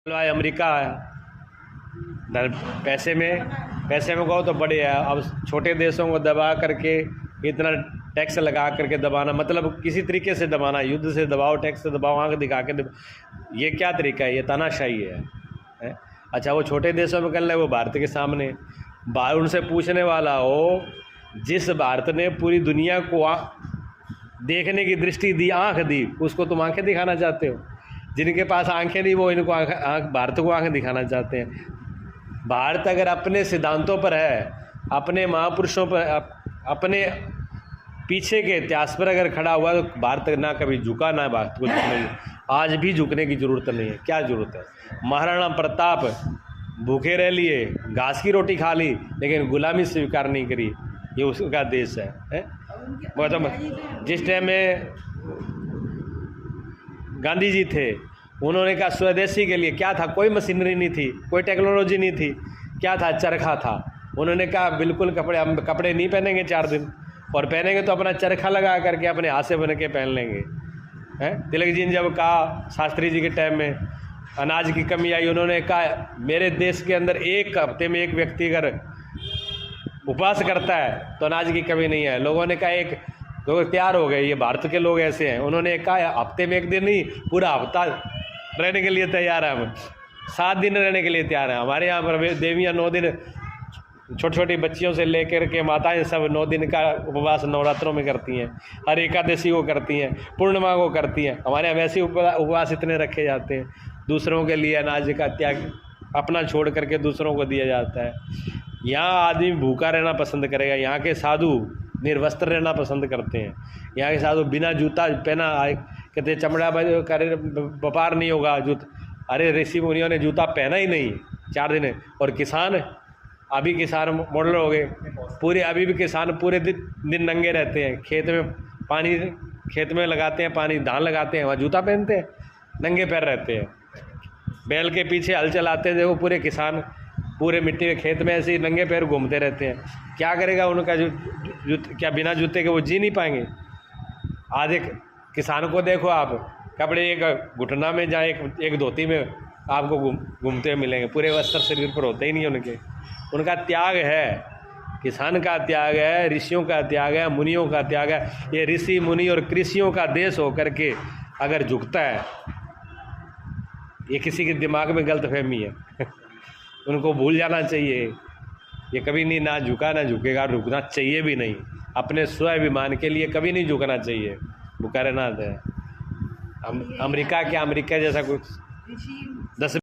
भाई अमेरिका है पैसे में कहो तो बड़े है। अब छोटे देशों को दबा करके इतना टैक्स लगा करके दबाना, मतलब किसी तरीके से दबाना, युद्ध से दबाओ, टैक्स से दबाओ, आंख दिखा के ये क्या तरीका है? ये तानाशाही है? अच्छा, वो छोटे देशों में कर ले, वो भारत के सामने उनसे पूछने वाला हो, जिस भारत ने पूरी दुनिया को देखने की दृष्टि दी, आंख दी, उसको तुम आंखें दिखाना चाहते हो? जिनके पास आंखें नहीं वो इनको भारत को आंखें दिखाना चाहते हैं। भारत अगर अपने सिद्धांतों पर है, अपने महापुरुषों पर, अपने पीछे के इतिहास पर अगर खड़ा हुआ तो भारत ना कभी झुका, ना भारत को झुकने की, आज भी झुकने की ज़रूरत नहीं है। क्या ज़रूरत है? महाराणा प्रताप भूखे रह लिए, घास की रोटी खा ली, लेकिन गुलामी स्वीकार नहीं करी। ये उसका देश है? वो तो जिस टाइम में गांधी जी थे, उन्होंने कहा स्वदेशी के लिए क्या था? कोई मशीनरी नहीं थी, कोई टेक्नोलॉजी नहीं थी, क्या था? चरखा था। उन्होंने कहा बिल्कुल हम कपड़े नहीं पहनेंगे 4 दिन, और पहनेंगे तो अपना चरखा लगा करके अपने हाथ से बन के पहन लेंगे। हैं? तिलक जी ने जब कहा, शास्त्री जी के टाइम में अनाज की कमी आई, उन्होंने कहा मेरे देश के अंदर एक हफ्ते में एक व्यक्ति अगर उपवास करता है तो अनाज की कमी नहीं है। लोगों ने कहा एक लोग तैयार हो गए, ये भारत के लोग ऐसे हैं। उन्होंने कहा हफ्ते में एक दिन नहीं, पूरा हफ्ता रहने के लिए तैयार है, हम 7 दिन रहने के लिए तैयार हैं। हमारे यहाँ पर देवियाँ 9 दिन, छोटी छोटी बच्चियों से लेकर के माताएं सब 9 दिन का उपवास नवरात्रों में करती हैं, हर एकादशी को करती हैं, पूर्णिमा को करती हैं। हमारे यहाँ वैसे उपवास इतने रखे जाते हैं। दूसरों के लिए अनाज का त्याग, अपना छोड़ करके दूसरों को दिया जाता है। यहाँ आदमी भूखा रहना पसंद करेगा। यहाँ के साधु निर्वस्त्र रहना पसंद करते हैं। यहाँ के साधु बिना जूता पहना कहते चमड़ा करे व्यापार नहीं होगा जूता। अरे ऋषि मुनियों ने जूता पहना ही नहीं 4 दिन। और किसान, अभी किसान मॉडल हो गए पूरे, अभी भी किसान पूरे दिन नंगे रहते हैं, खेत में पानी, खेत में लगाते हैं पानी, धान लगाते हैं, वहाँ जूता पहनते हैं, नंगे पैर रहते हैं, बैल के पीछे हल चलाते हैं। देखो पूरे किसान पूरे मिट्टी के खेत में ऐसे ही नंगे पैर घूमते रहते हैं। क्या करेगा उनका क्या बिना जूते के वो जी नहीं पाएंगे? आधे किसान को देखो आप, कपड़े एक घुटना में जहाँ एक धोती में आपको घूमते हुए मिलेंगे, पूरे वस्त्र शरीर पर होते ही नहीं उनके। उनका त्याग है, किसान का त्याग है, ऋषियों का त्याग है, मुनियों का त्याग है। ये ऋषि मुनि और कृषियों का देश होकर के अगर झुकता है, ये किसी के दिमाग में गलतफहमी है। उनको भूल जाना चाहिए। ये कभी नहीं, ना झुका ना झुकेगा, रुकना चाहिए भी नहीं। अपने स्वाभिमान के लिए कभी नहीं झुकना चाहिए। भूखा रहना है। अमेरिका क्या, अमेरिका जैसा कुछ